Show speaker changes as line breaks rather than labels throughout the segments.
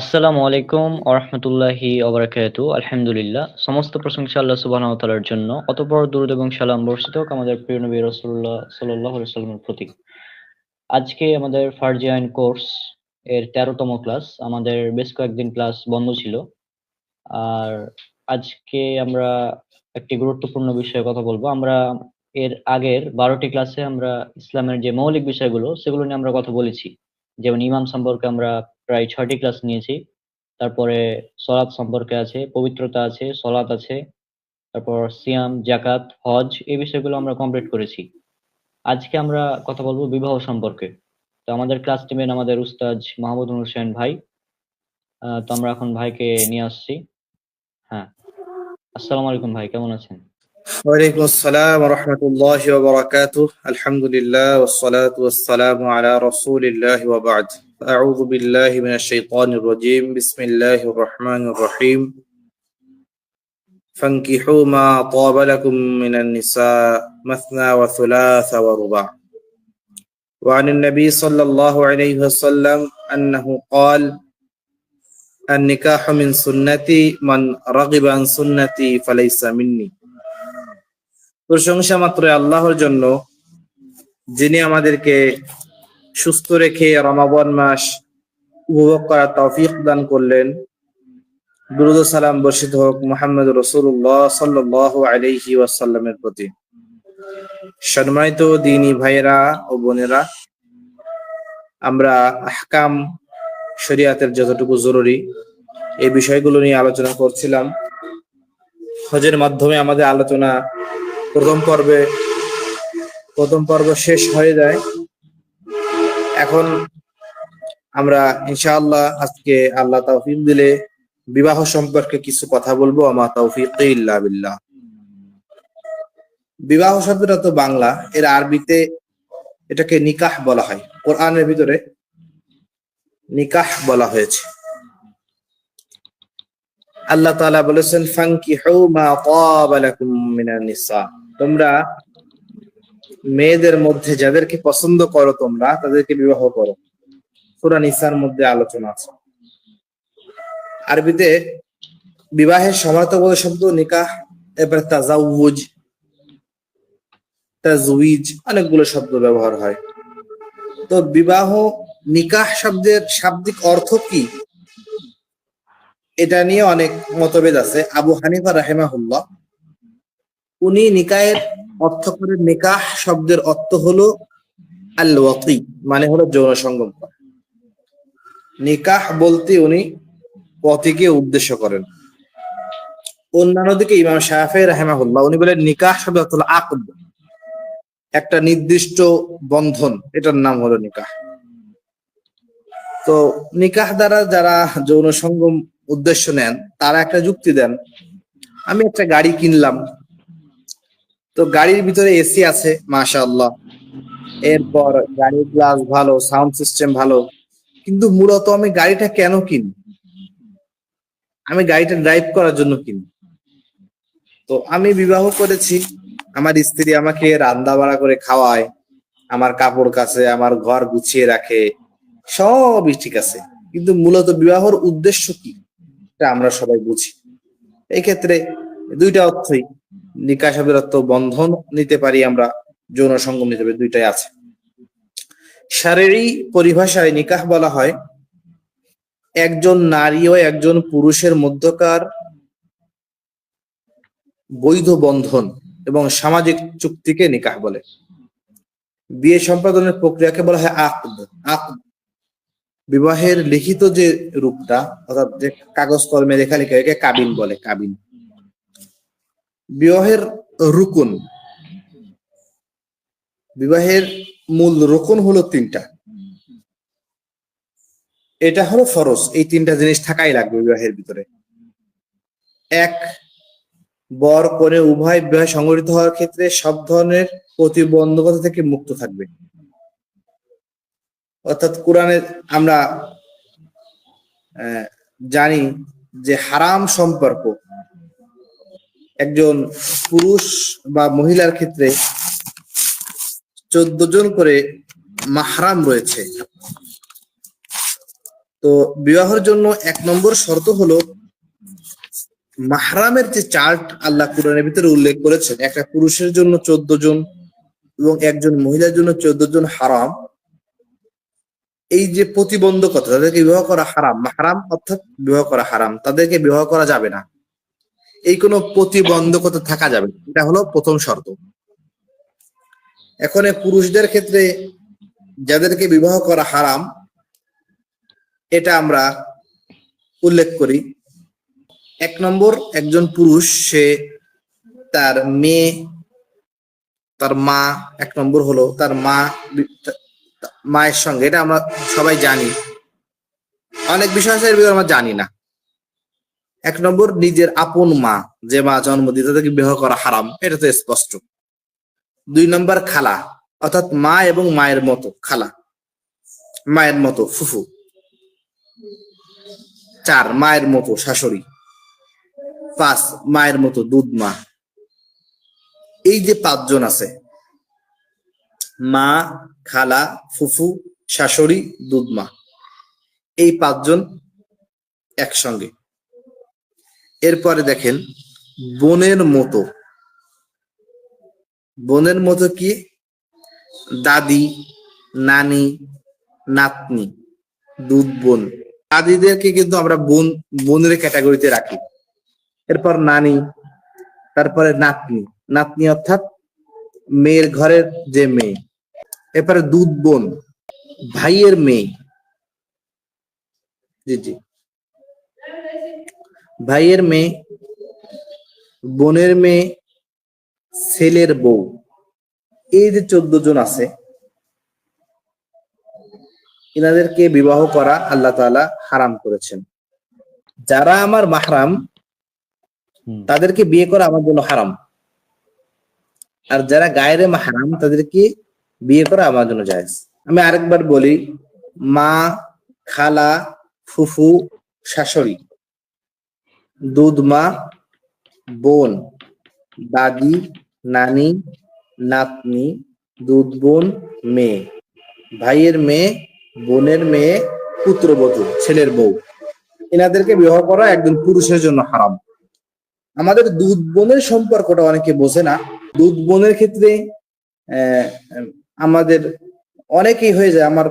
আসসালামু আলাইকুম ওরহমতুল্লাহি ওবারাকাতু। আলহামদুলিল্লাহ, সমস্ত প্রশংসা আল্লাহ সুবহানাহু ওয়া তাআলার জন্য। অতঃপর দরুদ এবং সালাম বর্ষিত হোক আমাদের প্রিয় নবী রাসূলুল্লাহ সাল্লাল্লাহু আলাইহি ওয়াসাল্লামের প্রতি। আজকে আমাদের ফারজিয়ান কোর্স এর ১৩তম ক্লাস। আমাদের বেশ কয়েকদিন ক্লাস বন্ধ ছিল। আর আজকে আমরা একটি গুরুত্বপূর্ণ বিষয়ে কথা বলবো। আমরা এর আগের ১২টি ক্লাসে আমরা ইসলামের যে মৌলিক বিষয়গুলো সেগুলো নিয়ে আমরা কথা বলেছি। যেমন ইমাম সম্পর্কে আমরা প্রায় ৬টি ক্লাস নিয়েছি। তারপরে সলাত সম্পর্কে আছে, পবিত্রতা আছে, সলাত আছে, তারপর সিয়াম, যাকাত, হজ এই বিষয়গুলো আমরা কমপ্লিট করেছি। আজকে আমরা কথা বলবো বিবাহ সম্পর্কে। তো আমাদের ক্লাস টিমের আমাদের উস্তাদ মাহমুদুল হোসেন ভাই। তো আমরা এখন ভাইকে নিয়ে আসছি। হ্যাঁ, আসসালামু আলাইকুম ভাই, কেমন আছেন?
وعليكم السلام ورحمة الله وبركاته. الحمد لله والصلاة والسلام على رسول الله وبعد. أعوذ بالله من الشيطان الرجيم. بسم الله الرحمن الرحيم. فانكحوا ما طاب لكم من النساء مثنى وثلاث ورباع. وعن النبي صلى الله عليه وسلم أنه قال: النكاح من سنتي من رغب عن سنتي فليس مني. প্রশংসা মাত্র আল্লাহর জন্য, যিনি আমাদেরকে সুস্থ রেখে রমাদান মাস উপভোগ করার তৌফিক দান করলেন। দুরূদ ও সালাম বর্ষিত হোক মুহাম্মদ রাসূলুল্লাহ সাল্লাল্লাহু আলাইহি ওয়াসাল্লামের প্রতি। সম্মানিত দ্বীনী ভাইয়েরা ও বোনেরা, আমরা আহকাম শরিয়াতের যতটুকু জরুরি এই বিষয়গুলো নিয়ে আলোচনা করছিলাম। হজের মাধ্যমে আমাদের আলোচনা প্রথম পর্ব শেষ হয়ে যায়। এখন আমরা ইনশাআল্লাহ আজকে আল্লাহ তৌফিক দিলে বিবাহ সম্পর্কে কিছু কথা বলবো। আমা তৌফিক ইল্লা বিল্লাহ। বিবাহ শব্দটা তো বাংলা, এর আরবিতে এটাকে নিকাহ বলা হয়। কোরআনের ভিতরে নিকাহ বলা হয়েছে। আল্লাহ তাআলা বলেছেন, ফানকিহু মা তাবা লাকুম মিনান নিসা, তোমরা মেয়েদের মধ্যে যাদেরকে পছন্দ করো তোমরা তাদেরকে বিবাহ করো। সূরা নিসার মধ্যে আলোচনা আছে। আরবিতে বিবাহের সমার্থক শব্দ নিকাহ, এরপর তাজাউজ, তাজউইজ, অনেকগুলো শব্দ ব্যবহার হয়। তো বিবাহ, নিকাহ শব্দের শাব্দিক অর্থ কি, এটা নিয়ে অনেক মতভেদ আছে। আবু হানিফা রাহিমাহুল্লাহ, উনি নিকাহের অর্থ করে, নিকাহ শব্দের অর্থ হলো আল ওয়াতি, মানে হলো যৌন সঙ্গম করা। নিকাহ বলতে উনি ওয়াতিকে উদ্দেশ্য করেন। অন্যান্য দিকে ইমাম শাফিঈ রাহিমাহুল্লাহ, উনি বলেন নিকাহ শব্দ অর্থ হলো আকদ, একটা নির্দিষ্ট বন্ধন, এটার নাম হলো নিকাহ। তো নিকাহ দ্বারা যারা যৌন সঙ্গম উদ্দেশ্য নেন তারা একটা যুক্তি দেন, আমি একটা গাড়ি কিনলাম, তো গাড়ির ভিতরে এসি আছে মাশাআল্লাহ, এরপর গাড়ির গ্লাস ভালো, সাউন্ড সিস্টেম ভালো, কিন্তু মূলত আমি গাড়িটা কেন কিনি? আমি গাড়িটা ড্রাইভ করার জন্য কিনি। তো আমি বিবাহ করেছি, আমার স্ত্রী আমাকে রান্না বাড়া করে খাওয়ায়, আমার কাপড় কাচে, আমার ঘর গুছিয়ে রাখে, সবই ঠিক আছে, কিন্তু মূলত বিবাহর উদ্দেশ্য কি এটা আমরা সবাই বুঝি। এই ক্ষেত্রে দুইটা অর্থই, নিকাহ শব্দের অর্থ বন্ধন নিতে পারি আমরা, যৌন সঙ্গম নিতে পারি, দুইটাই আছে। শারীরিক পরিভাষায় নিকাহ বলা হয় একজন নারী ও একজন পুরুষের মধ্যকার বৈধ বন্ধন এবং সামাজিক চুক্তিকে নিকাহ বলে। বিয়ে সম্পাদনের প্রক্রিয়াকে বলা হয় আকদ। আকদ বিবাহের লিখিত যে রূপটা, অর্থাৎ যে কাগজ কলমে লেখালেখি, একে কাবিন বলে। কাবিন বিবাহের রুকুন। বিবাহের মূল রুকুন হলো তিনটা, এটা হলো ফরজ। এই তিনটা জিনিস থাকাই লাগবে বিবাহের ভিতরে। এক, বর কনে উভয় বিবাহ সংগঠিত হওয়ার ক্ষেত্রে সব ধরনের প্রতিবন্ধকতা থেকে মুক্ত থাকবে। অর্থাৎ কোরআনে আমরা জানি যে হারাম সম্পর্ক একজন পুরুষ বা মহিলার ক্ষেত্রে 14 জন করে মাহরাম রয়েছে। তো বিবাহের জন্য 1 নম্বর শর্ত হলো মাহরামের যে চার্ট আল্লাহ কোরআনের ভিতরে উল্লেখ করেছেন, একটা পুরুষের জন্য 14 জন এবং একজন মহিলার জন্য 14 জন হারাম। এই যে প্রতিবন্ধকতা, তাদেরকে বিবাহ করা হারাম, মাহরাম অর্থাৎ বিবাহ করা হারাম, তাদেরকে বিবাহ করা যাবে না, এই কোনো প্রতিবন্ধকতা থাকা যাবে না। এটা হলো প্রথম শর্ত। এখন এই পুরুষদের ক্ষেত্রে যাদেরকে বিবাহ করা হারাম, এটা আমরা উল্লেখ করি। 1 নম্বর, একজন পুরুষ সে তার মেয়ে, তার মা, 1 নম্বর হলো তার মায়ের সঙ্গে, এটা আমরা সবাই জানি, অনেক বিষয় আছে এর ভিতরে আমরা জানি না। 1 নম্বর, নিজের আপন মা, যে মা জন্ম দিয়ে, তাদেরকে বিবাহ করা হারাম, এটা তো স্পষ্ট। 2 নম্বর, খালা, অর্থাৎ মা এবং মায়ের মতো খালা, মায়ের মতো ফুফু। 4, মায়ের মতো শাশুড়ি। 5, মায়ের মতো দুধ মা। এই যে 5 জন আছে, মা, খালা, ফুফু, শাশুড়ি, দুধ মা, এই 5 জন একসঙ্গে। এরপরে দেখেন বোনের মতো। বোনের মতো কি? দাদি, নানি, নাতনি, দুধ বোন। দাদিদেরকে কিন্তু আমরা বোনের ক্যাটাগরিতে রাখি। এরপর নানি, তারপরে নাতনি, নাতনি অর্থাৎ মেয়ের ঘরের যে মেয়ে। এরপরে দুধ বোন, ভাইয়ের মেয়ে। জি জি, ভাইয়ের মেয়ে, বোনের মেয়ে, ছেলের বউ। এই যে 14 জন আছে, এনাদেরকে বিবাহ করা আল্লাহ তাআলা হারাম করেছেন। যারা আমার মাহরাম, তাদেরকে বিয়ে করা আমার জন্য হারাম। আর যারা গায়রে মাহরাম, তাদেরকে বিয়ে করা আমার জন্য জায়েজ। আমি আরেকবার বলি, মা, খালা, ফুফু, শাশুড়ি, দুধ মা, বোন, দাদি, নানি, নাতনি, দুধ বোন, মেয়ে, ভাইয়ের মেয়ে, বোনের মেয়ে, পুত্রবধূ, ছেলের বউ। এনাদেরকে বিবাহ করা একজন পুরুষের জন্য হারাম। আমাদের দুধ বোনের সম্পর্কটা অনেকে বোঝে না। দুধ বোনের ক্ষেত্রে আমাদের অনেকেই হয়ে যায় আমার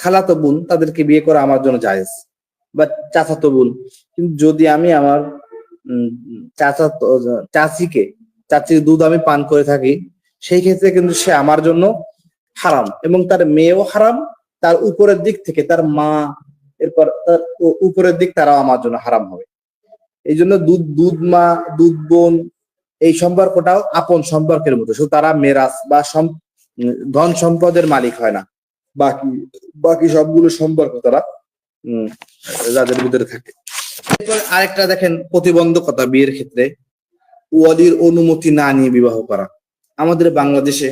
খালাতো বোন, তাদেরকে বিয়ে করা আমার জন্য জায়েজ, বা চাচাতো বোন। কিন্তু যদি আমি আমার চাচির দুধ আমি পান করে থাকি, সেই ক্ষেত্রে কিন্তু সে আমার জন্য হারাম, এবং তার মেয়েও হারাম। তার উপরের দিক থেকে তার মা, এরপর তার উপরের দিক, তারাও আমার জন্য হারাম হবে। এই জন্য দুধ মা, দুধ বোন, এই সম্পর্কটাও আপন সম্পর্কের মতো, শুধু তারা মেরাজ বা ধন সম্পদের মালিক হয় না, বাকি সবগুলো সম্পর্ক তারা যাদের ভিতরে থাকে। এরপর আরেকটা দেখেন প্রতিবন্ধকতা বিয়ের ক্ষেত্রে, ওয়ালির অনুমতি না নিয়ে বিবাহ করা। আমাদের বাংলাদেশে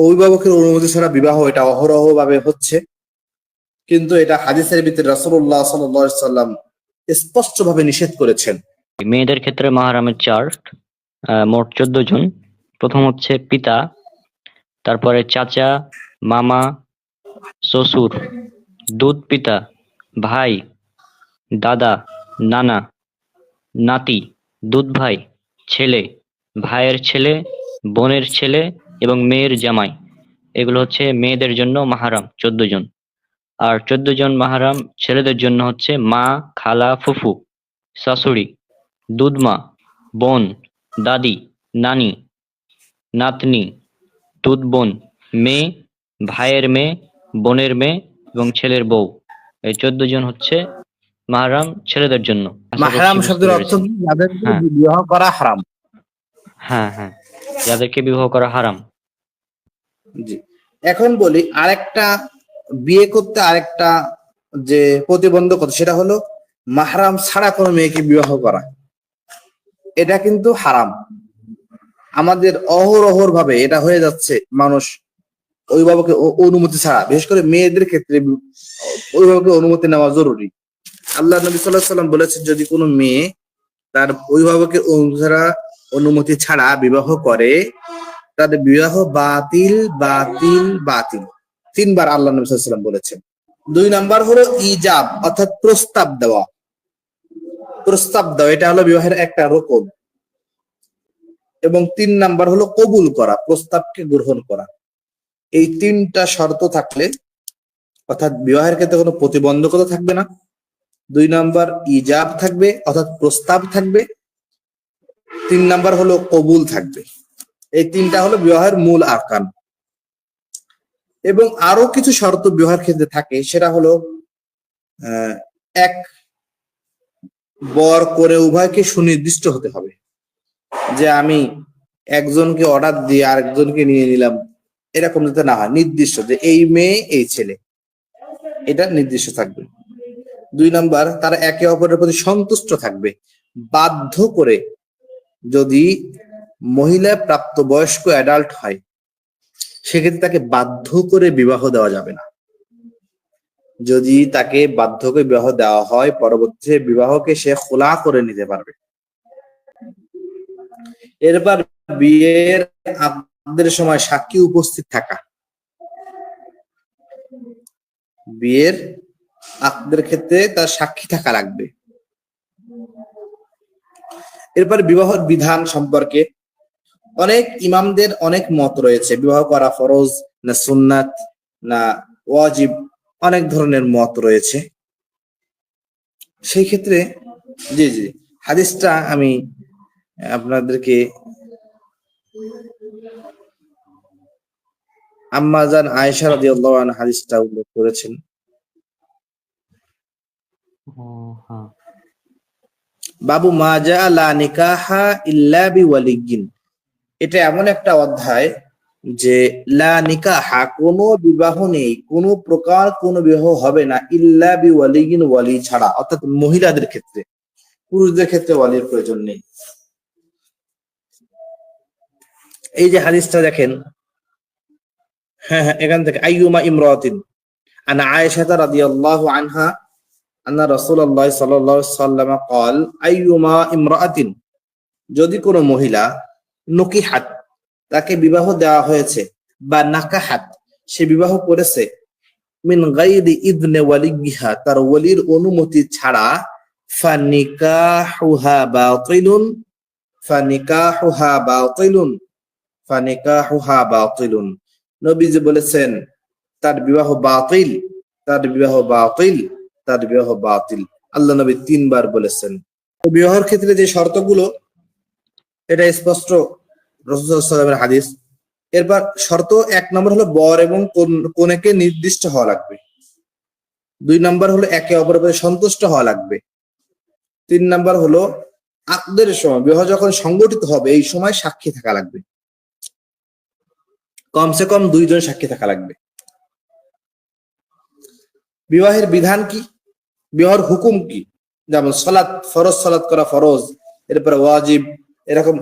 অভিভাবকের অনুমতি ছাড়া বিবাহ, এটা অহরহ ভাবে হচ্ছে, কিন্তু এটা হাদিসের ভিতরে রাসূলুল্লাহ সাল্লাল্লাহু আলাইহি ওয়াসাল্লাম স্পষ্ট ভাবে নিষেধ করেছেন।
মেয়েদের ক্ষেত্রে মাহরামের চার্ট মোট 14 জন। প্রথম হচ্ছে পিতা, তারপরে চাচা, মামা, শ্বশুর, দুধ পিতা, ভাই, দাদা, নানা, নাতি, দুধ ভাই, ছেলে, ভাইয়ের ছেলে, বোনের ছেলে এবং মেয়ের জামাই। এগুলো হচ্ছে মেয়েদের জন্য মাহরাম 14 জন। আর 14 জন মাহরাম ছেলেদের জন্য হচ্ছে মা, খালা, ফুফু, শাশুড়ি, দুধমা, বোন, দাদি, নানি, নাতনি, দুধ বোন, মেয়ে, ভাইয়ের মেয়ে, বোনের মেয়ে এবং ছেলের বউ। এই 14 জন হচ্ছে মাহরাম ছেলেদের জন্য।
মাহরাম শব্দের অর্থ কি? যাদেরকে বিবাহ করা হারাম।
হ্যাঁ হ্যাঁ, যাদেরকে বিবাহ করা হারাম।
জি, এখন বলি আরেকটা, বিয়ে করতে আরেকটা যে প্রতিবন্ধকতা, সেটা হলো মাহরাম ছাড়া কোনো মেয়েকে বিবাহ করা। এটা কিন্তু হারাম। আমাদের অহরহ ভাবে এটা হয়ে যাচ্ছে, মানুষ অভিভাবকের অনুমতি ছাড়া, বিশেষ করে মেয়েদের ক্ষেত্রে অভিভাবকের অনুমতি নেওয়া জরুরি। আল্লাহ নবী সাল্লাল্লাহু আলাইহি ওয়াসাল্লাম বলেছেন, যদি কোনো মেয়ে তার অভিভাবকের অনুমতি ছাড়া বিবাহ করে, তাদের বিবাহ বাতিল বাতিল বাতিল। 3 বার আল্লাহ নবী সাল্লাল্লাহু আলাইহি ওয়াসাল্লাম বলেছেন। 2 নাম্বার হলো ইজাব, অর্থাৎ প্রস্তাব দেওয়া। এটা হলো বিবাহের একটা রকম। এবং 3 নাম্বার হলো কবুল করা, প্রস্তাবকে গ্রহণ করা। এই 3টা শর্ত থাকলে অর্থাৎ বিবাহের ক্ষেত্রে কোনো প্রতিবন্ধকতা থাকবে না। 2 নাম্বার ইজাব থাকবে, অর্থাৎ প্রস্তাব থাকবে। 3 নাম্বার হলো কবুল থাকবে। এই 3টা হলো বিবাহের মূল আরকান। এবং আরো কিছু শর্ত বিবাহের ক্ষেত্রে থাকে, সেটা হলো এক, বর করে উভয়কে সুনির্দিষ্ট হতে হবে, যে আমি একজনকে অর্ডার দিয়ে আরেকজনকে নিয়ে নিলাম, এরকম যাতে না হয়। নির্দিষ্ট যে এই মেয়ে এই ছেলে, এটা নির্দিষ্ট থাকবে। 2 নাম্বার, তারা একে অপরের প্রতি সন্তুষ্ট থাকবে। বাধ্য করে, যদি মহিলা প্রাপ্তবয়স্ক অ্যাডাল্ট হয়, সেক্ষেত্রে তাকে বাধ্য করে বিবাহ দেওয়া যাবে না। যদি তাকে বাধ্য করে বিবাহ দেওয়া হয়, পরবর্তীতে বিবাহকে সে খোলা করে নিতে পারবে। এরপর বিয়ের আকদের সময় সাক্ষী উপস্থিত থাকা। বিয়ের আকদের ক্ষেত্রে তার সাক্ষী থাকা লাগবে। এরপর বিবাহের বিধান সম্পর্কে অনেক ইমামদের অনেক মত রয়েছে। বিবাহ করা ফরজ না সুন্নাত না ওয়াজিব, অনেক ধরনের মত রয়েছে। সেই ক্ষেত্রে জি জি হাদিসটা আমি আপনাদেরকে আম্মা জান আয়েশা রাদিয়াল্লাহু আনহা হাদিসটা উল্লেখ করেছেন। বাবু মা জা লা নিকাহা ইল্লা বিওয়ালিয়্যিন, এটা এমন একটা অধ্যায় যে লা নিকাহা, কোনো বিবাহ নেই, কোনো প্রকার কোনো বিবাহ হবে না, ইল্লা বিওয়ালিয়্যিন, ওয়ালি ছাড়া। অর্থাৎ মহিলাদের ক্ষেত্রে, পুরুষদের ক্ষেত্রে ওয়ালির প্রয়োজন নেই। এই যে হাদিসটা দেখেন, হ্যাঁ, এখান থেকে আইয়ুমা ইমরাতিন আন আয়েশা রাদিয়াল্লাহু আনহা আন্না রাসূলুল্লাহ সাল্লাল্লাহু আলাইহি ওয়াসাল্লাম قال আইয়ুমা ইমরাতিন, যদি কোনো মহিলা নকিহাত, তাকে বিবাহ দেওয়া হয়েছে, বা নাকাহাত, সে বিবাহ করেছে, মিন গায়রি ইযনি ওয়ালিয়্যিহা, তার ওলির অনুমতি ছাড়া, ফানিকাহুহা বাতিলুন, ফানিকাহুহা বাতিলুন, ফানিকাহুহা বাতিলুন। নবীজি বলেছেন তার বিবাহ বাতিল, তার বিবাহ বাতিল, তার বিবাহ বাতিল। আল্লাহ নবী 3 বার বলেছেন। বিবাহের ক্ষেত্রে যে শর্তগুলো, এটা স্পষ্ট রাসূল সাল্লাল্লাহু আলাইহি ওয়াসাল্লামের হাদিস। এরপর শর্ত 1 নম্বর হলো বর এবং কনেকে নির্দিষ্ট হওয়া লাগবে। 2 নম্বর হলো একে অপরের প্রতি সন্তুষ্ট হওয়া লাগবে। 3 নম্বর হলো আকদের সময়, বিবাহ যখন সংগঠিত হবে, এই সময় সাক্ষী থাকা লাগবে, কমসে কম 2 জন সাক্ষী থাকা লাগবে। বিবাহের বিধান কি, বিবাহের হুকুম কি, যেমন সালাত, ফরজ সালাত করা ফরজ, এরপরে ওয়াজিব, এরকম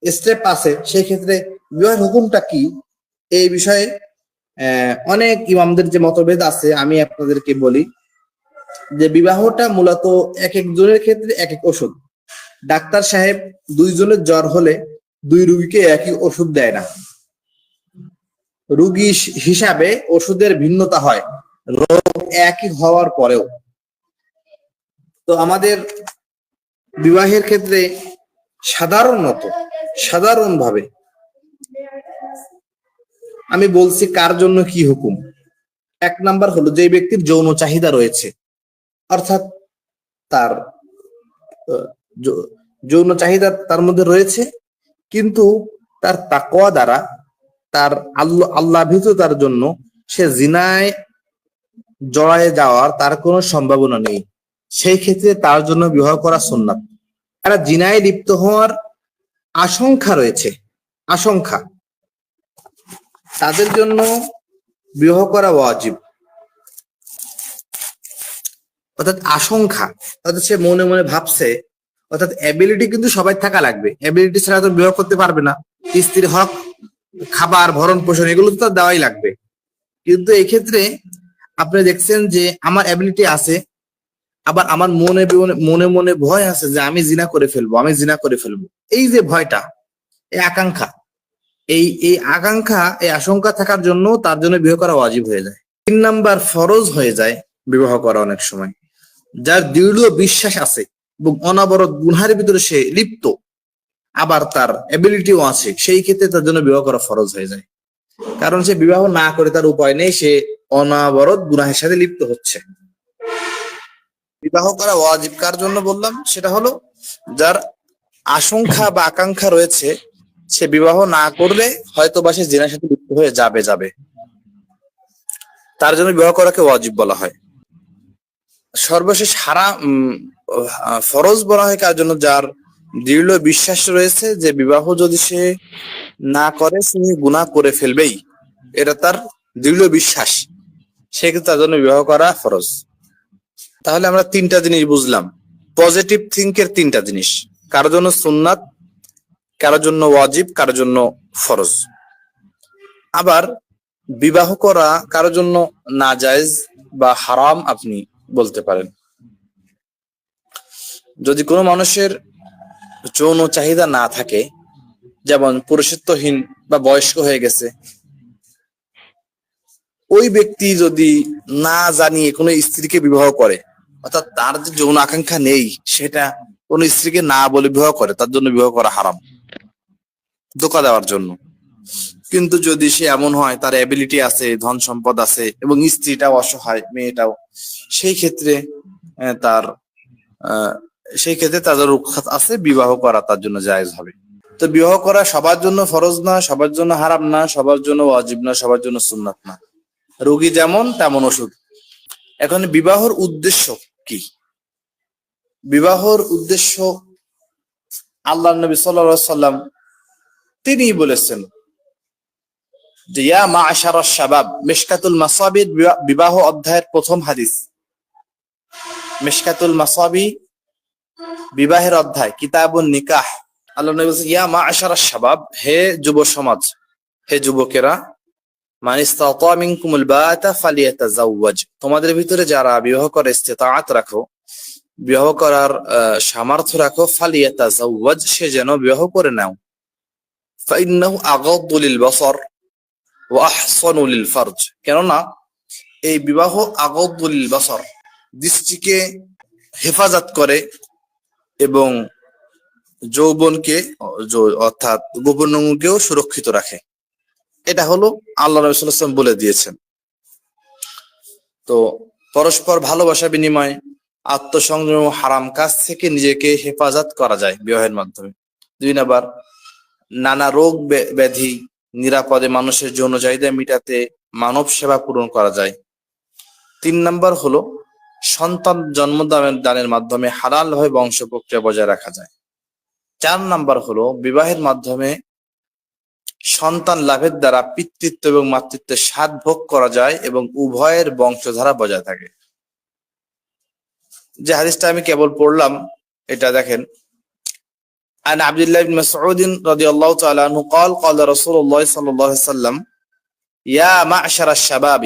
স্টেপ আছে। সেই ক্ষেত্রে বিবাহের হুকুমটা কি, এই বিষয়ে অনেক ইমামদের যে মতভেদ আছে, আমি আপনাদেরকে বলি যে বিবাহটা মূলত এক একজনের ক্ষেত্রে এক এক ওষুধ। ডাক্তার সাহেব 2 জনের জ্বর হলে 2 রোগীকে একই ওষুধ দেয় না, রোগী হিসাবে ওষুধের ভিন্নতা হয়, রোগ একই হওয়ার পরেও। তো আমাদের বিবাহের ক্ষেত্রে সাধারণভাবে আমি বলছি কার জন্য কি হুকুম। 1 নাম্বার হলো যে ব্যক্তির যৌন চাহিদা রয়েছে, অর্থাৎ তার যৌন চাহিদা তার মধ্যে রয়েছে, কিন্তু তার তাকওয়া দ্বারা, তার আল্লাহ ভীততার জন্য সে জিনায় জড়ায় যাওয়ার তার কোনো সম্ভাবনা নেই। সেই ক্ষেত্রে তার জন্য বিবাহ করা সুন্নাত। তারা জিনায় লিপ্ত হওয়ার আশঙ্কা রয়েছে, তাদের জন্য বিবাহ করা ওয়াজিব। অর্থাৎ আশঙ্কা, অর্থাৎ সে মনে মনে ভাবছে, অর্থাৎ এবিলিটি কিন্তু সবাই থাকা লাগবে, এবিলিটি ছাড়া তো বিবাহ করতে পারবে না। স্ত্রীর হক, খাবার, ভরণ পোষণ, এগুলো তো দেওয়াই লাগবে। কিন্তু এই ক্ষেত্রে আপনি দেখছেন যে আমার এবিলিটি আছে, আবার আমার মনে মনে ভয় আছে যে আমি জিনা করে ফেলবো। এই যে ভয়টা, এই আকাঙ্ক্ষা, এই আকাঙ্ক্ষা, এই আশঙ্কা থাকার জন্য তার জন্য বিয়ে করা ওয়াজিব হয়ে যায়। তিন নাম্বার ফরজ হয়ে যায় বিবাহ করা অনেক সময়, যার দৃঢ় বিশ্বাস আছে এবং অনবরত গুনহার ভিতরে সে লিপ্ত, আবার তার এবিলিটিও আছে, সেই ক্ষেত্রে তার জন্য বিবাহ করা ফরজ হয়ে যায়। কারণ সে বিবাহ না করে তার উপায় নেই, সে অনবরত গুনাহের সাথে লিপ্ত হচ্ছে। বিবাহ করা ওয়াজিব কার জন্য বললাম, সেটা হলো যার আশঙ্কা বা আকাঙ্ক্ষা রয়েছে সে বিবাহ না করলে হয়তো বা সে জিনার সাথে লিপ্ত হয়ে যাবে, তার জন্য বিবাহ করাকে ওয়াজিব বলা হয়। সর্বশেষ ফরজ বলা হয় কার জন্য, যার দৃঢ় বিশ্বাস রয়েছে যে বিবাহ যদি সে না করে সে গুনাহ করে ফেলবেই, এটা তার দৃঢ় বিশ্বাস, সেক্ষেত্রে তার জন্য বিবাহ করা ফরজ। তাহলে আমরা তিনটা জিনিস বুঝলাম, পজিটিভ থিঙ্কের তিনটা জিনিস, কারোর জন্য সুন্নাত, কারোর জন্য ওয়াজিব, কারোর জন্য ফরজ। আবার বিবাহ করা কারোর জন্য নাজায়েজ বা হারাম আপনি বলতে পারেন। যদি কোনো মানুষের যৌন চাহিদা না থাকে, যেমন পুরুষত্বহীন বা বয়স্ক হয়ে গেছে, ওই ব্যক্তি যদি না জানিয়ে কোনো স্ত্রীকে বিবাহ করে, অর্থাৎ তার যে যৌন আকাঙ্ক্ষা নেই সেটা কোন স্ত্রীকে না বলে বিবাহ করে, তার জন্য বিবাহ করা হারাম, ধোঁকা দেওয়ার জন্য। কিন্তু যদি সে এমন হয় তার এবিলিটি আছে, ধন সম্পদ আছে এবং স্ত্রীটাও অসহায়, মেয়েটাও, সেই ক্ষেত্রে তার তাদের রুখসাত আছে, বিবাহ করা তার জন্য জায়েজ হবে। তো বিবাহ করা সবার জন্য ফরজ না, সবার জন্য হারাম না, সবার জন্য ওয়াজিব না, সবার জন্য সুন্নাত না। রোগী যেমন তেমন ওষুধ। এখন বিবাহর উদ্দেশ্য কি? বিবাহর উদ্দেশ্য আল্লাহ নবী সাল্লাল্লাহু আলাইহি সাল্লাম তিনি বলেছেন যে ইয়া মা'আশারাশ শাবাব, মিশকাতুল মাসাবি বিবাহ অধ্যায়ের প্রথম হাদিস, মিশকাতুল মাসাবি বিবাহের অধ্যায়, কিতাবুন নিকাহ। আল্লাহ নবী বলেছেন ইয়া মা'আশারাশ শাবাব, হে যুব সমাজ, হে যুবকেরা, মান ইসতাতা মিনকুমুল বাতা ফালিয়াতাজাওয়াজ, তোমাদের ভিতরে যারা বিবাহ করে ইস্তিতাআত রাখো, বিবাহ করার সামর্থ্য রাখো, ফালিয়াতাজাওয়াজ, সে যেন বিবাহ করে নাও। ফাইন্নাহু আগাদ্দু লিল বাসার ওয়া আহসানু লিল ফারজ, কেননা এই বিবাহ আগাদ্দু লিল বাসার, দৃষ্টিকে হেফাজত করে এবং যৌবনকে অর্থাৎ গোপন অঙ্গকেও সুরক্ষিত রাখে। এটা হলো আল্লাহ নবী সাল্লাল্লাহু আলাইহি ওয়াসাল্লাম বলে দিয়েছেন। তো পরস্পর ভালোবাসা বিনিময়, আত্মসংযম, হারাম কাজ থেকে নিজেকে হেফাজত করা যায় বিবাহের মাধ্যমে। 2 নাম্বার, নানা রোগ ব্যাধি নিরাপদে মানুষের যৌন চাহিদা মিটাতে মানব সেবা পূরণ করা যায়। 3 নাম্বার হলো সন্তান জন্মদানের মাধ্যমে হালাল ভাবে বংশ প্রক্রিয়া বজায় রাখা যায়। 4 নাম্বার হলো বিবাহের মাধ্যমে সন্তান লাভের দ্বারা পিতৃত্ব এবং মাতৃত্বের স্বাদ ভোগ করা যায় এবং উভয়ের বংশধারা বজায় থাকে। যে হাদিসটা আমি কেবল পড়লাম এটা দেখেন, عن عبد الله بن مسعود رضي الله تعالى عنه قال قال رسول الله صلى الله عليه وسلم يا معشر الشباب,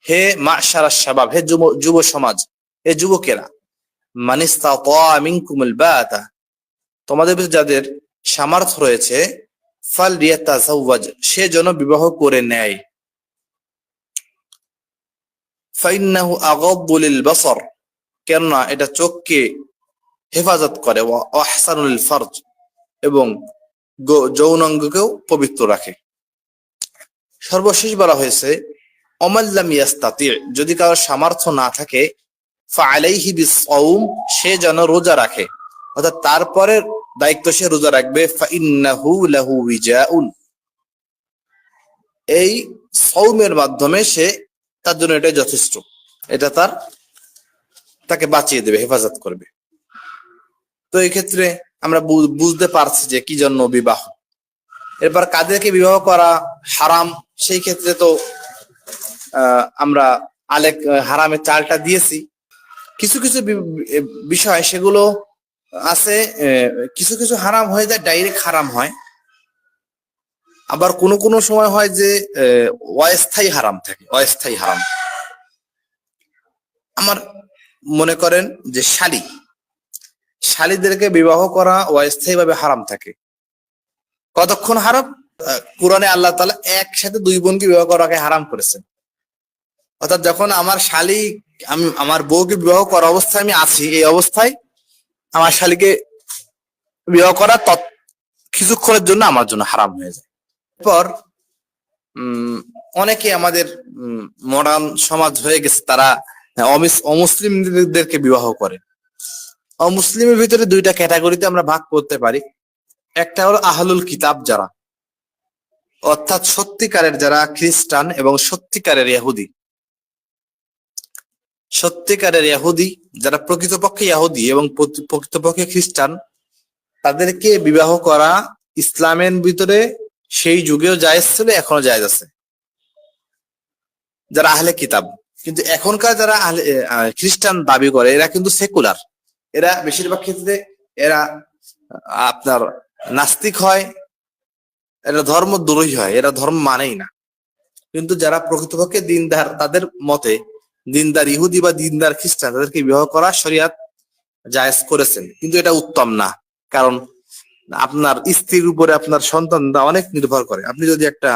হে মা'শার আশ-শাবাব, হে যুব সমাজ, হে যুবকেরা, মান ইসতাতা মিনকুমুল বাতা, তোমাদের ভিতরে যাদের সামর্থ্য রয়েছে, ফালইয়াতাজাওয়াজ, সে যেন বিবাহ করে নেয়। ফাইন্নাহু আগাদ্দু লিল বাসার, কেননা এটা চোখকে হেফাজত করে, ওয়া আহসানু লিল ফারজ, এবং যৌনাঙ্গকেও পবিত্র রাখে। সর্বশেষ বলা হয়েছে ওমান লাম ইয়াস্তাতি, যদি কারো সামর্থ্য না থাকে, ফাআলাইহি বিসসাওম, সে যেন রোজা রাখে, অর্থাৎ তারপরে দায়িত্ব সে রোজা রাখবে। ফাইন্নাহু লাহু উইজাউন, এই সাওমের মাধ্যমে সে তার জন্য এটাই যথেষ্ট, এটা তাকে বাঁচিয়ে দেবে, হেফাজত করবে। তো এই ক্ষেত্রে আমরা বুঝতে পারছি যে কি জন্য বিবাহ। এরপর কাদেরকে বিবাহ করা হারাম, সেই ক্ষেত্রে তো আমরা হারামের চালটা দিয়েছি। কিছু কিছু বিষয় সেগুলো আছে, কিছু কিছু হারাম হয়ে যায়, ডাইরেক্ট হারাম হয়। আবার কোনো কোনো সময় হয় যে অস্থায়ী হারাম থাকে, অস্থায়ী হারাম। আমার মনে করেন যে শালীদেরকে বিবাহ করা অস্থায়ী ভাবে হারাম থাকে। কতক্ষণ হারাম? কোরআনে আল্লাহ তাআলা একসাথে 2 বোনকে বিবাহ করাকে হারাম করেছেন। অর্থাৎ যখন আমার শালী, আমি আমার বউকে বিবাহ করা অবস্থায় আমি আছি, এই অবস্থায় আমার শালীকে বিবাহ করা কিছুক্ষণের জন্য আমার জন্য হারাম হয়ে যায়। এরপর অনেকে আমাদের মডার্ন সমাজ হয়ে গেছে, তারা অমুসলিমদেরকে বিবাহ করে। অমুসলিমের ভিতরে দুইটা ক্যাটাগরিতে আমরা ভাগ করতে পারি। একটা হলো আহলুল কিতাব, যারা অর্থাৎ সত্যিকারের যারা খ্রিস্টান এবং সত্যিকারের ইহুদি। সত্যিকারের ইহুদি যারা প্রকৃতপক্ষে ইহুদি এবং প্রকৃতপক্ষে খ্রিস্টান, তাদেরকে বিবাহ করা ইসলামের ভিতরে সেই যুগেও জায়েজ ছিল, এখনো জায়েজ আছে, যারা আহলে কিতাব। কিন্তু এখনকার যারা খ্রিস্টান দাবি করে, এরা কিন্তু সেকুলার। এরা বেশিরভাগ ক্ষেত্রে এরা আপনার নাস্তিক হয়, এরা ধর্মদ্রোহী হয়, এরা ধর্ম মানেই না। কিন্তু যারা প্রকৃতপক্ষে দিনদার, তাদের মতে দিনদার ইহুদি বা দিনদার খ্রিস্টান, তাদেরকে বিবাহ করা শরিয়াত জায়েজ করেছেন। কিন্তু এটা উত্তম না, কারণ আপনার স্ত্রীর উপরে আপনার সন্তানরা অনেক নির্ভর করে। আপনি যদি একটা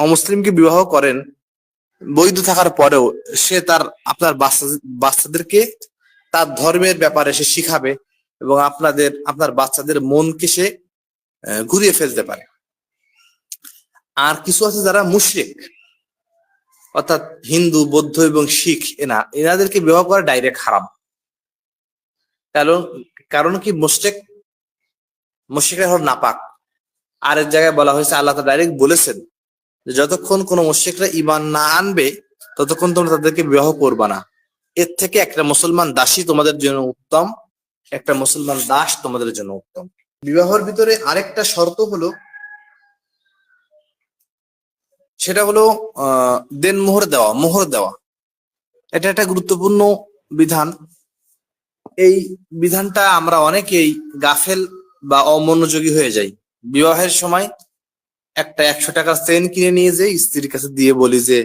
অমুসলিমকে বিবাহ করেন, বৈধ থাকার পরেও সে তার আপনার বাচ্চাদেরকে তার ধর্মের ব্যাপারে সে শিখাবে এবং আপনার বাচ্চাদের মনকে সে ঘুরিয়ে ফেলতে পারে। আর কিছু আছে যারা মুশরিক, অর্থাৎ হিন্দু, বৌদ্ধ এবং শিখ, এনাদেরকে বিবাহ করা ডাইরেক্ট হারাম। কারণ কি, মুশরিকরা হল নাপাক। আর এক জায়গায় বলা হয়েছে, আল্লাহ তাআলা ডাইরেক্ট বলেছেন যে যতক্ষণ কোন মুশরিকরা ঈমান না আনবে ততক্ষণ তোমরা তাদেরকে বিবাহ করবা না। এর থেকে একটা মুসলমান দাসী তোমাদের জন্য উত্তম, একটা মুসলমান দাস তোমাদের জন্য উত্তম। বিবাহের ভিতরে আরেকটা শর্ত হলো, সেটা হলো মোহর দেওয়া। এটা একটা গুরুত্বপূর্ণ বিধান। এই বিধানটা আমরা অনেকেই গাফেল বা অমনোযোগী হয়ে যাই। বিবাহের সময় একটা 100 টাকার চেইন কিনে নিয়ে যাই, স্ত্রীর কাছে দিয়ে বলি যে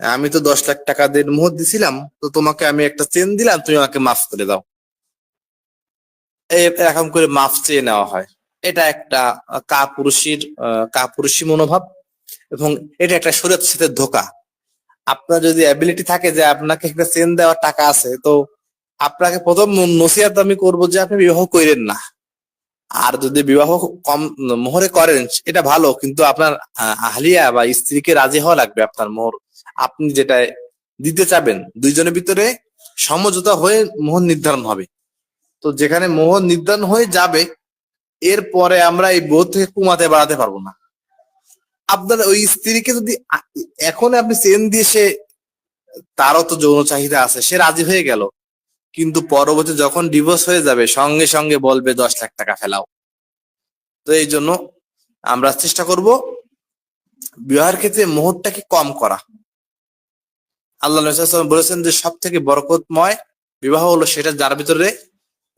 আমি তো 10 লাখ টাকা মোহর দিছিলাম, তো তোমাকে আমি একটা চেন দিলাম, তুমি আমাকে মাফ করে দাও। এরকম করে মাফ চেয়ে নেওয়া হয়। এটা একটা কাপুরুষী মনোভাব, এবং এটা একটা শরীয়তের সাথে ধোঁকা। আপনার যদি অ্যাবিলিটি থাকে যে আপনাকে একটা চেন দেওয়ার টাকা আছে, তো আপনাকে প্রথম নসিহত আমি করবো যে আপনি বিবাহ করেন না। আর যদি বিবাহ কম মোহরে করেন, এটা ভালো, কিন্তু আপনার আহলিয়া বা স্ত্রীকে রাজি হওয়া লাগবে। আপনার মোহর আপনি যেটা দিতে চাবেন, দুইজনের ভিতরে সমঝোতা হয়ে মোহর নির্ধারণ হবে। তো যেখানে মোহর নির্ধারণ হয়ে যাবে, এরপরে আমরা এই বোধ থেকে কমাতে বাড়াতে পারবো না। আপনার ওই স্ত্রীকে যদি এখন আপনি চেন দিয়ে, তারও তো যৌন চাহিদা আছে, সে রাজি হয়ে গেল, কিন্তু পরবর্তী যখন ডিভোর্স হয়ে যাবে সঙ্গে সঙ্গে বলবে 10 লাখ টাকা ফেলাও। তো এই জন্য আমরা চেষ্টা করব বিবাহের ক্ষেত্রে মোহরটাকে কম করা। আল্লাহ বলেছেন যে সব থেকে বরকতময় বিবাহ হলো সেটা যার ভিতরে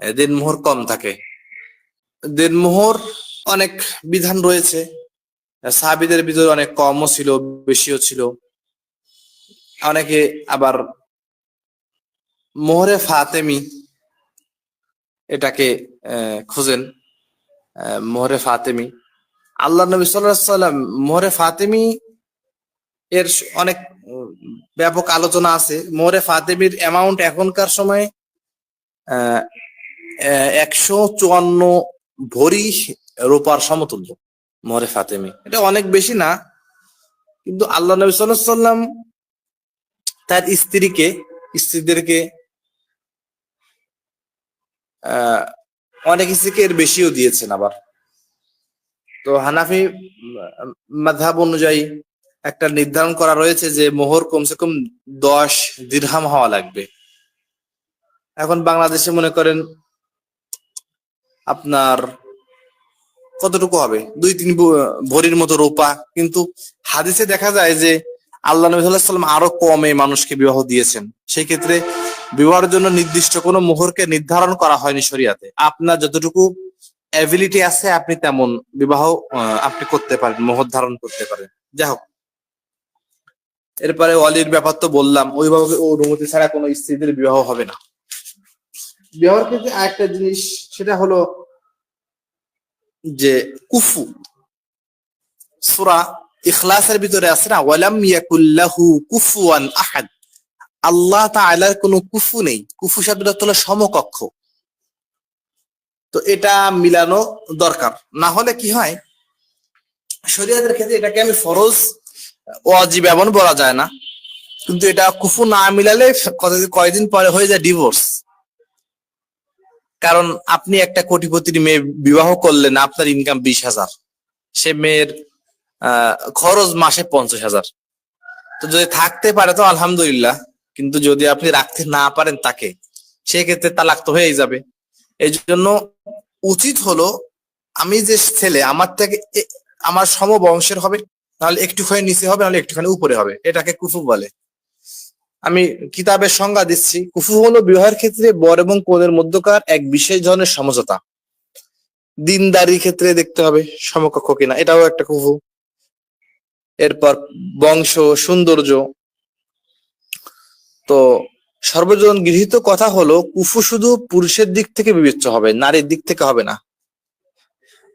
দেনমোহর কম থাকে। দেনমোহর অনেক বিধান রয়েছে, সাহাবীদের ভিতরে অনেক কমও ছিল, বেশিও ছিল। অনেকে আবার মোহরে ফাতেমি এটাকে খুঁজেন। মোহরে ফাতেমি, আল্লাহ নবী সাল্লাল্লাহু আলাইহি ওয়াসাল্লাম মোহরে ফাতেমি এর অনেক ব্যাপক আলোচনা আছে। মোহরে ফাতেমির অ্যামাউন্ট এখনকার সময় 154 ভরি রূপার সমতুল্য। মোহরে ফাতেমি এটা অনেক বেশি না, কিন্তু আল্লাহ নবী সাল্লাল্লাহু আলাইহি ওয়াসাল্লাম তার স্ত্রীদেরকে অনেক স্ত্রীকে এর বেশিও দিয়েছেন। আবার তো হানাফি মাযহাব অনুযায়ী একটা নির্ধারণ করা রয়েছে যে মোহর কমসে কম 10 দিরহাম হওয়া লাগবে। এখন বাংলাদেশে মনে করেন আপনার কতটুকু হবে, 2-3 ভরির মতো রূপা, কিন্তু হাদিসে দেখা যায় যে আল্লাহ নবী সাল্লাল্লাহু আলাইহি ওয়াসাল্লাম আরো কমে মানুষকে বিবাহ দিয়েছেন। সেই ক্ষেত্রে বিবাহের জন্য নির্দিষ্ট কোনো মোহরকে নির্ধারণ করা হয়নি শরীয়তে। আপনার যতটুকু অ্যাবিলিটি আছে আপনি তেমন বিবাহ আপনি করতে পারেন, মোহর ধারণ করতে পারেন। যাই হোক, এরপরে ওয়ালির ব্যাপার তো বললাম, ওইভাবে অনুমতি ছাড়া কোনো স্ত্রীদের বিবাহ হবে না। বিবাহের ক্ষেত্রে আরেকটা জিনিস, সেটা হলো যে কুফু। সূরা ইখলাসের ভিতরে আছে না, ওয়ালাম ইয়াকুল্লাহু কুফুয়ান আহাদ, আল্লাহ তাআলার কোনো কুফু নেই। কুফু শব্দটা হলো সমকক্ষ। তো এটা মিলানো দরকার, না হলে কি হয়, শরীয়তের ক্ষেত্রে এটাকে আমি ফরজ ওয়াজিব এমন বলা যায় না, কিন্তু এটা কুফু না মিলালে কয়দিন পরে হয়ে যায় ডিভোর্স। কারণ আপনি একটা কোটিপতির মেয়ে বিবাহ করলেন, আপনার ইনকাম 20,000, সে মেয়ের খরচ মাসে 50,000। তো যদি থাকতে পারে তো আলহামদুলিল্লাহ, কিন্তু যদি আপনি রাখতে না পারেন তাকে, সেক্ষেত্রে তালাক তো হয়েই যাবে। এই জন্য উচিত হলো, আমি যে ছেলে আমার থেকে আমার সমবংশের হবে, নাহলে একটুখানি নিচে হবে, নাহলে একটুখানি উপরে হবে, এটাকে কুফু বলে। আমি কিতাবের সংজ্ঞা দিচ্ছি। কুফু হলো বিবাহের ক্ষেত্রে বর এবং কনের মধ্যকার এক বিশেষ ধরনের সমঝোতা। দিনদারির ক্ষেত্রে দেখতে হবে সমকক্ষ কিনা, এটাও একটা কুফু। এরপর বংশ, সৌন্দর্য। তো সর্বজন গৃহীত কথা হলো, কুফু শুধু পুরুষের দিক থেকে বিবেচ্য হবে, নারীর দিক থেকে হবে না।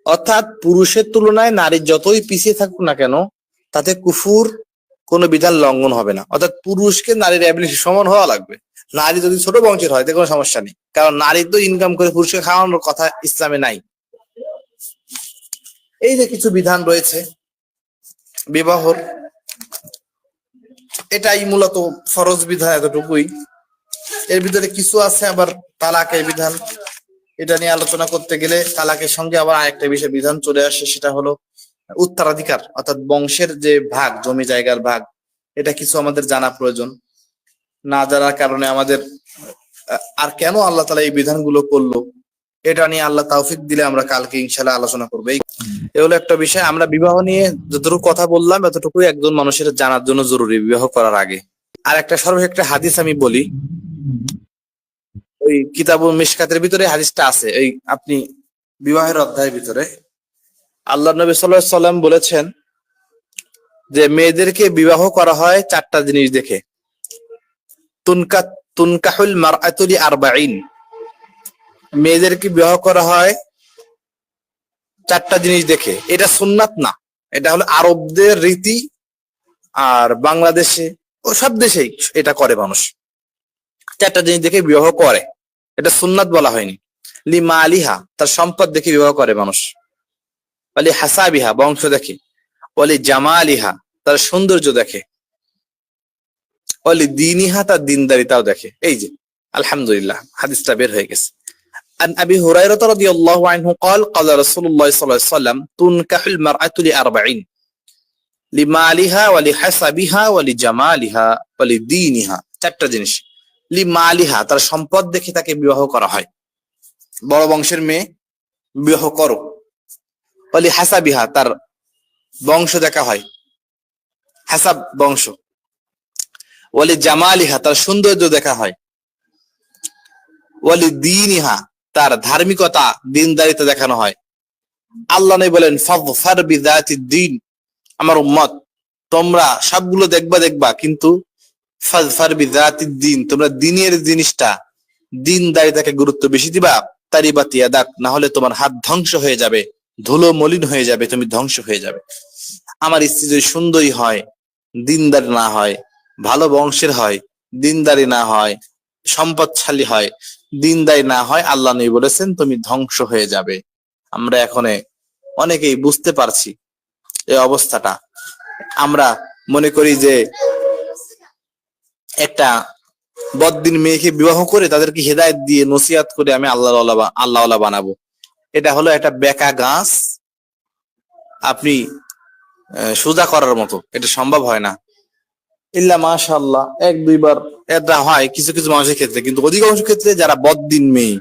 অর্থাৎ পুরুষের তুলনায় নারী যতই পিছিয়ে থাকুক না কেন, তাতে কুফুর কোনো বিধান লঙ্ঘন হবে না। অর্থাৎ পুরুষকে নারীর অ্যাবিলিটি সমান হওয়া লাগবে। নারী যদি ছোট বংশের হয়, কোনো সমস্যা নেই, কারণ নারী তো ইনকাম করে পুরুষকে খাওয়ানোর কথা ইসলামে নাই। এই যে কিছু বিধান রয়েছে বিবাহর, এটাই মূলত ফরজ বিধান, এতটুকুই। এর ভিতরে কিছু আছে আবার তালাকের বিধান, এটা নিয়ে আলোচনা করতে গেলে তালাকের সঙ্গে আবার আরেকটা বিষয় বিধান চলে আসে, সেটা হলো উত্তরাধিকার, অর্থাৎ বংশের যে ভাগ, জমি জায়গার ভাগ। এটা কিছু আমাদের জানা প্রয়োজন। না জানার কারণে আমাদের আর কেন আল্লাহ তাআলা এই বিধানগুলো করলো, এটা নিয়ে আল্লাহ তৌফিক দিলে আমরা কালকে ইনশাআল্লাহ আলোচনা করবো। এই হলো একটা বিষয়। আমরা বিবাহ নিয়ে যতটুকু কথা বললাম, এতটুকুই একজন মানুষের জানার জন্য জরুরি বিবাহ করার আগে। আর একটা সর্বশেষ একটা হাদিস আমি বলি, ওই কিতাবুল মিশকাতের ভিতরে হাদিসটা আছে, ওই আপনি বিবাহের অধ্যায়ের ভিতরে আল্লাহ নবী সাল্লাল্লাহু আলাইহি সাল্লাম বলেছেন যে মেয়েদেরকে বিবাহ করা হয় 4টা জিনিস দেখে। তুনকাহুল মারআতু লি 40, মেয়েদেরকে বিবাহ করা হয় 4টা জিনিস দেখে। এটা সুন্নাত না, এটা হলো আরবদের রীতি, আর বাংলাদেশে ও সব দেশেই এটা করে মানুষ। 4টা জিনিস দেখে বিবাহ করে, এটা সুন্নাত বলা হয়নি। লি মালিহা, তার সম্পদ দেখে বিবাহ করে মানুষ। ওয়ালি হাসাবিহা, বংশ দেখে। ওয়ালি জামালিহা, তার সৌন্দর্য দেখে। ওয়ালি দীনিহা, তার দিনদারিতাও দেখে। এই যে আলহামদুলিল্লাহ হাদিসটা বের হয়ে গেছে। عن أبي هريرة رضي الله عنه قال قال رسول الله صلى الله عليه وسلم تنكح المرأة ل40 لمالها ولحسبها ولجمالها ولدينها। 4টা জিনিস। লিমালিহা, তার সম্পদ দেখে তাকে বিবাহ করা হয়, বড় বংশের মেয়ে বিবাহ করো। ওয়ালি হাসাবিহা, তার বংশ দেখা হয়, হাসাব বংশ। ওয়ালি জামালিহা, তার সৌন্দর্য দেখা হয়। ওয়ালি দীনিহা, তার ধার্মিকতা, দিনদারিতা দেখানো হয়। আল্লাহ নবী বলেন ফাযফার বিযাতিদ দ্বীন, আমার উম্মত তোমরা সবগুলো দেখবা কিন্তু ফাযফার বিযাতিদ দ্বীন, তোমরা দ্বীনের জিনিসটা, দিনদারিতাকে গুরুত্ব বেশি দিবা। তারিবাত ইয়াদাক, না হলে তোমার হাত ধ্বংস হয়ে যাবে, ধুলো মলিন হয়ে যাবে, তুমি ধ্বংস হয়ে যাবে। আমার স্ত্রী যদি সুন্দরী হয়, দিনদার না হয়, ভালো বংশের হয়, দিনদারি না হয়, সম্পদশালী হয়, দিনদারি না হয়, আল্লাহ নবী বলেছেন তুমি ধ্বংস হয়ে যাবে। আমরা এখন অনেকেই বুঝতে পারছি এই অবস্থাটা। আমরা মনে করি যে একটা বদ্দিন মেয়েকে বিবাহ করে তাদেরকে হেদায়েত দিয়ে নসিহত করে আমি আল্লাহওয়ালা বানাবো। এটা হলো একটা বেকা গাছ, আপনি সোজা করার মতো, এটা সম্ভব হয় না। ইল্লা মাশাআল্লাহ 1-2 বার এটা হয় কিছু কিছু মানুষের ক্ষেত্রে, কিন্তু অধিকাংশ ক্ষেত্রে যারা বদ্দিন মেয়ে,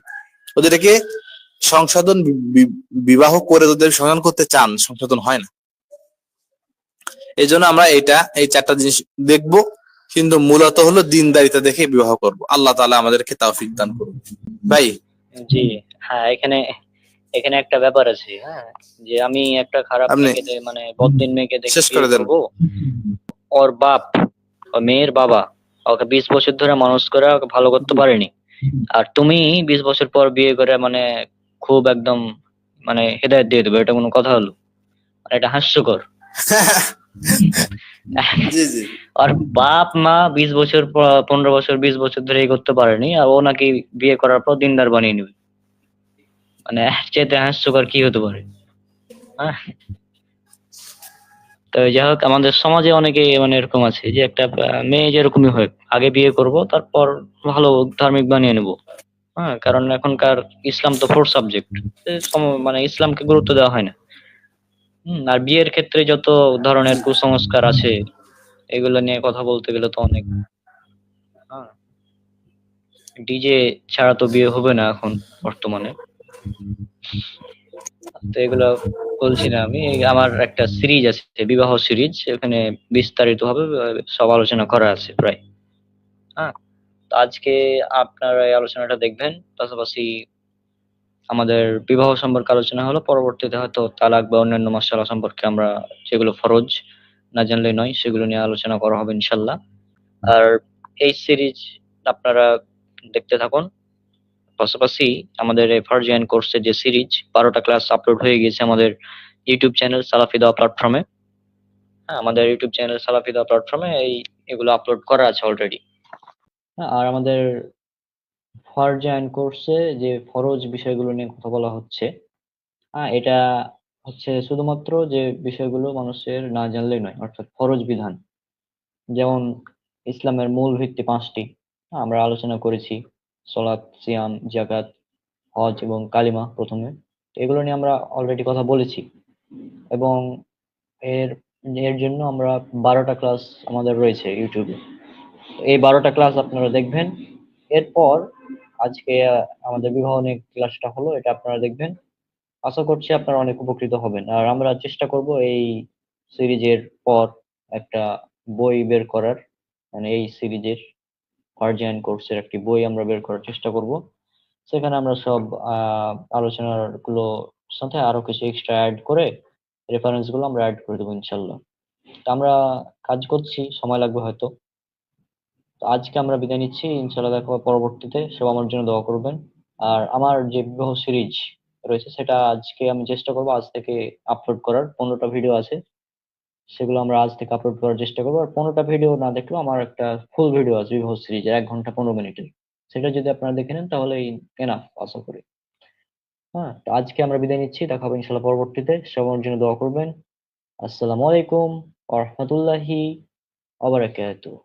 ওদেরকে সংশোধন বিবাহ করে ওদের সংশোধন করতে চান, সংশোধন হয় না। এই জন্য আমরা এই 4টা জিনিস দেখবো, কিন্তু মূলত হলো দিনদারিতা দেখে বিবাহ করব। আল্লাহ তাআলা আমাদেরকে তৌফিক দান করুন। ভাই
জি, হ্যাঁ, এখানে এখানে একটা ব্যাপার আছে, হ্যাঁ, যে আমি একটা খারাপ
আপনি
মেয়েকে মানে বদ্দিন মেয়েকে দেখে
শেষ করে
বিয়ে
দেন।
করবো, ওর বাপ ও মেয়ের বাবা ওকে 20 বছর ধরে মানুষ করে ওকে ভালো করতে পারেনি, আর তুমি 20 বছর পর বিয়ে করে মানে খুব একদম মানে হেদায়েত দিয়ে দেবে, এটা কোনো কথা হলো? মানে এটা হাস্যকর।
জি জি।
আর বাপ মা 20 বছর 15 বছর 20 বছর ধরে এই করতে পারেনি, আর ও নাকি বিয়ে করার পর দিনদার বানিয়ে নিবে। মানে এর চাইতে হাস্যকর কি হতে পারে? হ্যাঁ, তো যাই হোক, আমাদের সমাজে অনেকে মানে এরকম আছে যে একটা মেয়ে যেরকমই হোক আগে বিয়ে করব, তারপর ভালো ধার্মিক বানিয়ে নেব। হ্যাঁ, কারণ এখনকার ইসলাম তো ফোর্থ সাবজেক্ট, মানে ইসলামকে গুরুত্ব দেওয়া হয় না। আর বিয়ের ক্ষেত্রে যত ধরনের কুসংস্কার আছে এগুলো নিয়ে কথা বলতে গেলে তো অনেক। হ্যাঁ, ডিজে ছাড়া তো বিয়ে হবে না এখন বর্তমানে। তো এগুলো বলছি না আমি, আমার একটা সিরিজ আছে, বিবাহ সিরিজ, এখানে বিস্তারিত ভাবে সব আলোচনা করা আছে প্রায়। হ্যাঁ, তো আজকে আপনারা এই আলোচনাটা দেখবেন, পাশাপাশি আমাদের বিবাহ সম্পর্কে আলোচনা হলো, পরবর্তীতে হয়তো তালাক বা অন্যান্য মাসালা সম্পর্কে আমরা যেগুলো ফরজ না জানলে নয় সেগুলো নিয়ে আলোচনা করা হবে ইনশাল্লাহ। আর এই সিরিজ আপনারা দেখতে থাকুন। পাশাপাশি আমাদের এই ফারজাইন কোর্সের যে সিরিজ 12টা ক্লাস আপলোড হয়ে গেছে আমাদের ইউটিউব চ্যানেল সালাফি দাওয়া প্ল্যাটফর্মে। হ্যাঁ, আমাদের ইউটিউব চ্যানেল সালাফি দাওয়া প্ল্যাটফর্মে এগুলো আপলোড করা আছে অলরেডি। আর আমাদের ফারজাইন কোর্সে যে ফরজ বিষয়গুলো নিয়ে কথা বলা হচ্ছে, এটা হচ্ছে শুধুমাত্র যে বিষয়গুলো মানুষের না জানলেই নয়, অর্থাৎ ফরজ বিধান। যেমন ইসলামের মূল ভিত্তি 5টি আমরা আলোচনা করেছি: সলাত, সিয়াম, যাকাত, হজ এবং কালিমা প্রথমে। তো এগুলো নিয়ে আমরা অলরেডি কথা বলেছি, এবং এর এর জন্য আমরা 12টা ক্লাস আমাদের রয়েছে ইউটিউবে। এই 12টা ক্লাস আপনারা দেখবেন। এরপর আজকে আমাদের বিবাহ নিয়ে ক্লাসটা হলো, এটা আপনারা দেখবেন। আশা করছি আপনারা অনেক উপকৃত হবেন। আর আমরা চেষ্টা করব এই সিরিজের পর একটা বই বের করার, মানে এই সিরিজের ফারজাইন কোর্সের একটি বই আমরা বের করার চেষ্টা করব। সেখানে আমরা সব আলোচনার গুলো সাথে আরো কিছু এক্সট্রা অ্যাড করে রেফারেন্স গুলো আমরা অ্যাড করে দেবো ইনশাল্লাহ। তো আমরা কাজ করছি, সময় লাগবে হয়তো। তো আজকে আমরা বিদায় নিচ্ছি, ইনশাল্লাহ দেখা হবে পরবর্তীতে। সব আমার জন্য দোয়া করবেন। আর আমার যে বিবাহ সিরিজ রয়েছে সেটা আজকে আমি চেষ্টা করবো আজ থেকে আপলোড করার। 15টা ভিডিও আছে, সেগুলো আমরা আজ থেকে আপলোড করার চেষ্টা করবো। আর 15টা ভিডিও না দেখলেও আমার একটা ফুল ভিডিও আছে বিবাহ সিরিজের, 1 ঘন্টা 15 মিনিটের। সেটা যদি আপনারা দেখে নেন তাহলে এনাফ আশা করি। হ্যাঁ, তো আজকে আমরা বিদায় নিচ্ছি, দেখা হবে ইনশাল্লাহ পরবর্তীতে। সবার জন্য দোয়া করবেন। আসসালামু আলাইকুম ওয়া রাহমাতুল্লাহি ওয়া বারাকাতুহু।